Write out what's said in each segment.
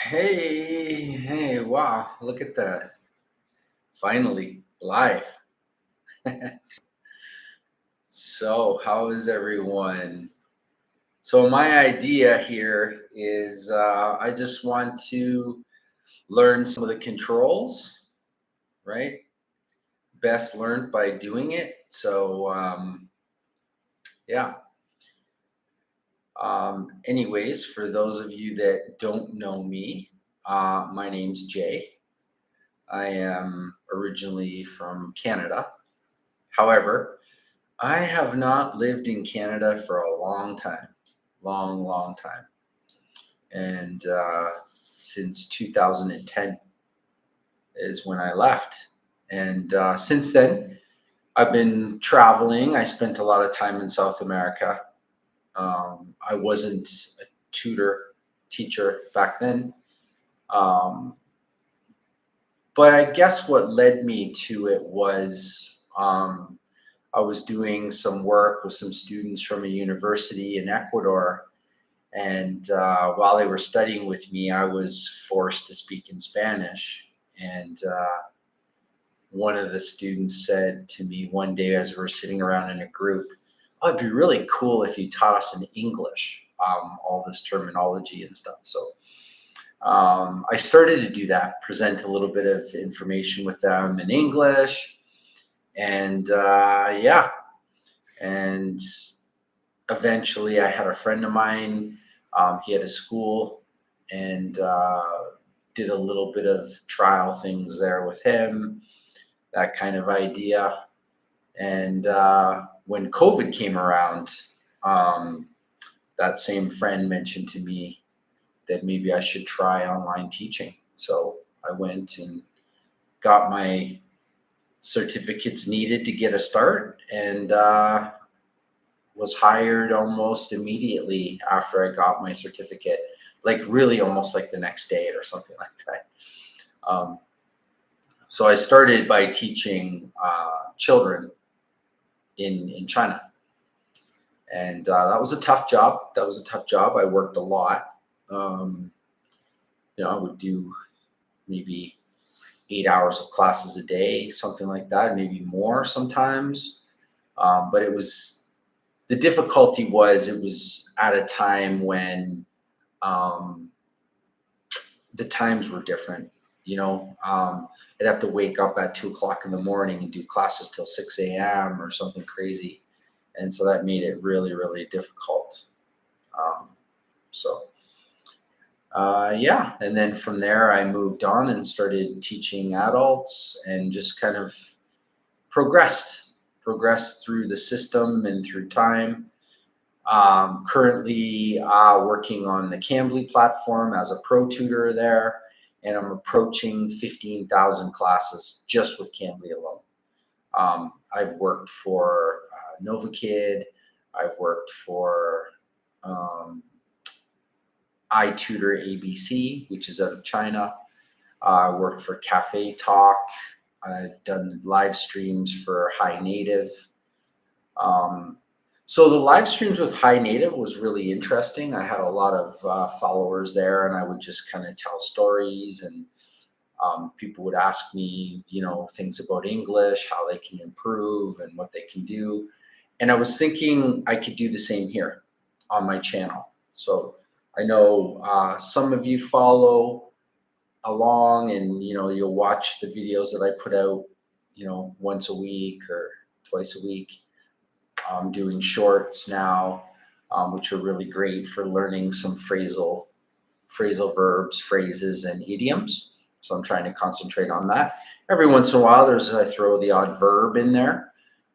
Hey, wow, look at that. Finally, live. So, how is everyone? So, my idea here is I just want to learn some of the controls, right? Best learned by doing it. So, yeah. Anyways, for those of you that don't know me, my name's Jay. I am originally from Canada. However, I have not lived in Canada for a long time, long time, and since 2010 is when I left. And since then, I've been traveling. I spent a lot of time in South America. I wasn't a teacher back then, um, but I guess what led me to it was I was doing some work with some students from a university in Ecuador. And while they were studying with me, I was forced to speak in Spanish. And one of the students said to me one day as we were sitting around in a group, "Oh, it'd be really cool if you taught us in English, all this terminology and stuff." So I started to do that, present a little bit of information with them in English. And yeah, and eventually I had a friend of mine. He had a school and did a little bit of trial things there with him, that kind of idea. And when COVID came around, um, that same friend mentioned to me that maybe I should try online teaching. So I went and got my certificates needed to get a start, and was hired almost immediately after I got my certificate, like really almost like the next day or something like that. Um, so I started by teaching children in China, and that was a tough job. I worked a lot. Um, I would do maybe 8 hours of classes a day, something like that, maybe more sometimes. But it was the difficulty was it was at a time when um, the times were different. I'd have to wake up at 2 o'clock in the morning and do classes till 6 a.m. or something crazy. And so that made it really, really difficult. Um, so, yeah. And then from there, I moved on and started teaching adults and just kind of progressed through the system and through time. Currently working on the Cambly platform as a pro tutor there, and I'm approaching 15,000 classes just with Cambly alone. I've worked for NovaKid. I've worked for um, iTutor ABC, which is out of China. I worked for Cafe Talk. I've done live streams for High Native. Um, so the live streams with High Native was really interesting. I had a lot of followers there, and I would just kind of tell stories, and people would ask me, things about English, how they can improve, and what they can do. And I was thinking I could do the same here on my channel. So I know some of you follow along, and you'll watch the videos that I put out, once a week or twice a week. I'm doing shorts now, which are really great for learning some phrasal verbs, phrases, and idioms. So I'm trying to concentrate on that. Every once in a while, I throw the odd verb in there,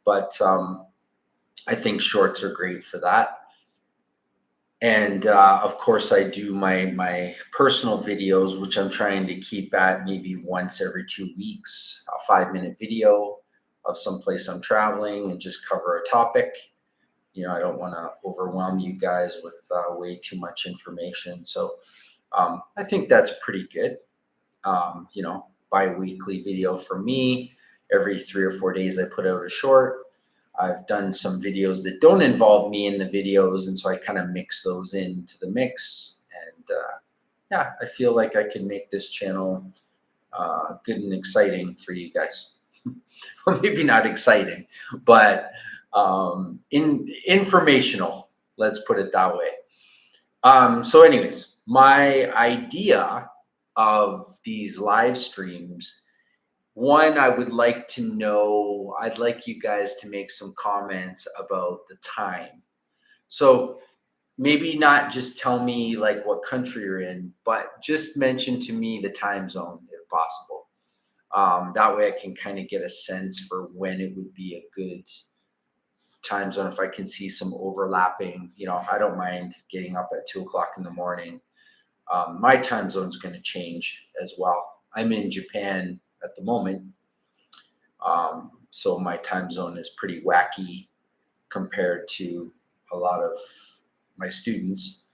but I think shorts are great for that. And of course, I do my personal videos, which I'm trying to keep at maybe once every 2 weeks, a 5-minute video of someplace I'm traveling and just cover a topic. I don't want to overwhelm you guys with way too much information. So I think that's pretty good. Bi-weekly video for me. Every 3 or 4 days, I put out a short. I've done some videos that don't involve me in the videos, and so I kind of mix those into the mix. And yeah, I feel like I can make this channel good and exciting for you guys. Well, maybe not exciting, but informational. Let's put it that way. So, anyways, my idea of these live streams, one, I would like to know, I'd like you guys to make some comments about the time. So, maybe not just tell me like what country you're in, but just mention to me the time zone if possible. That way I can kind of get a sense for when it would be a good time zone. If I can see some overlapping, I don't mind getting up at 2 o'clock in the morning. My time zone is going to change as well. I'm in Japan at the moment. So my time zone is pretty wacky compared to a lot of my students.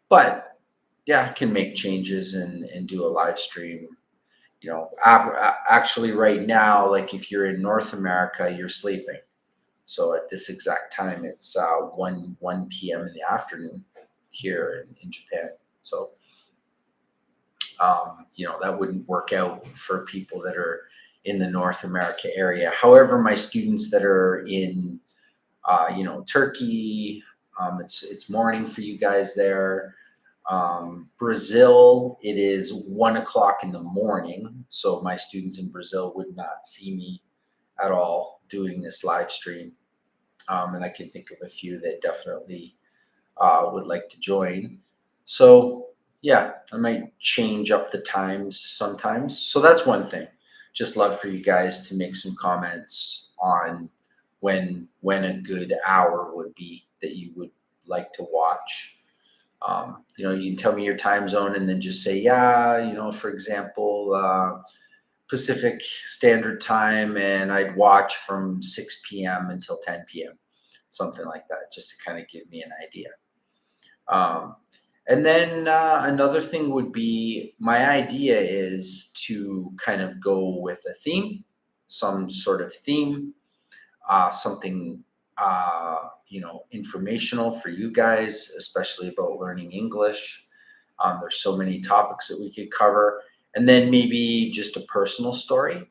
But yeah, I can make changes and do a live stream. Actually, right now, like if you're in North America, you're sleeping. So at this exact time, it's 1 p.m. in the afternoon here in Japan. So, that wouldn't work out for people that are in the North America area. However, my students that are in, Turkey, it's morning for you guys there. Brazil, it is 1 o'clock in the morning. So my students in Brazil would not see me at all doing this live stream. And I can think of a few that definitely would like to join. So yeah, I might change up the times sometimes. So that's one thing. Just love for you guys to make some comments on when a good hour would be that you would like to watch. You can tell me your time zone and then just say, yeah, for example, Pacific Standard Time, and I'd watch from 6 p.m. until 10 p.m., something like that, just to kind of give me an idea. And then another thing would be, my idea is to kind of go with a theme, some sort of theme, something informational for you guys, especially about learning English. There's so many topics that we could cover, and then maybe just a personal story.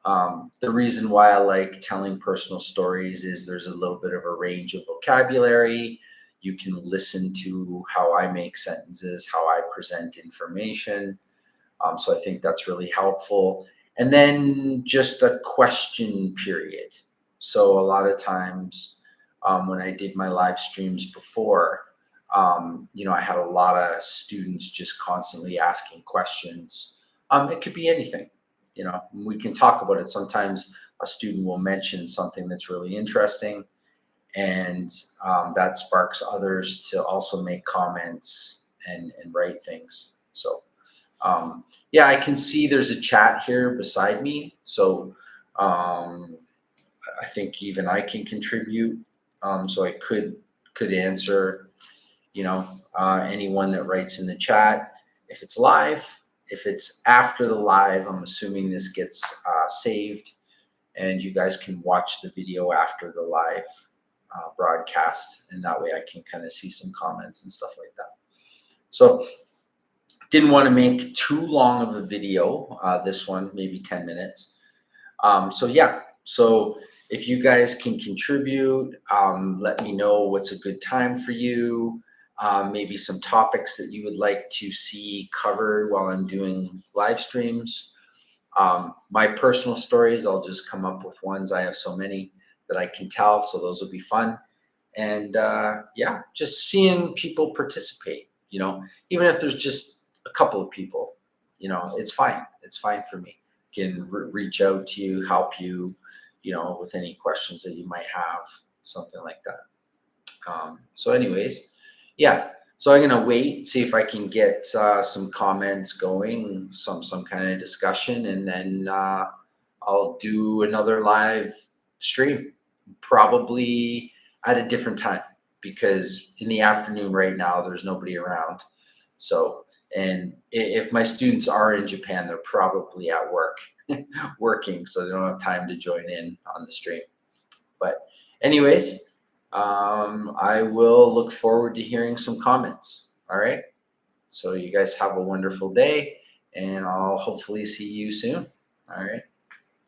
The reason why I like telling personal stories is there's a little bit of a range of vocabulary. You can listen to how I make sentences, how I present information. So I think that's really helpful. And then just a question period. So a lot of times when I did my live streams before, I had a lot of students just constantly asking questions. It could be anything. We can talk about it. Sometimes a student will mention something that's really interesting, and that sparks others to also make comments and write things. So yeah, I can see there's a chat here beside me. So I think even I can contribute. So I could answer, anyone that writes in the chat. If it's live, if it's after the live, I'm assuming this gets saved, and you guys can watch the video after the live broadcast, and that way I can kind of see some comments and stuff like that. So didn't want to make too long of a video. This one, maybe 10 minutes. So yeah, so if you guys can contribute, let me know what's a good time for you. Maybe some topics that you would like to see covered while I'm doing live streams. My personal stories, I'll just come up with ones. I have so many that I can tell, so those will be fun. And yeah, just seeing people participate, even if there's just a couple of people, it's fine. It's fine for me. Can reach out to you, help you, with any questions that you might have, something like that. So anyways, yeah. So I'm gonna wait, see if I can get some comments going, some kind of discussion, and then I'll do another live stream, probably at a different time, because in the afternoon right now there's nobody around. So, and if my students are in Japan, they're probably at work working, so they don't have time to join in on the stream. But anyways, I will look forward to hearing some comments. All right. So you guys have a wonderful day, and I'll hopefully see you soon. All right.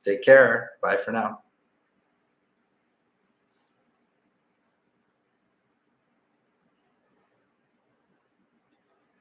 Take care. Bye for now.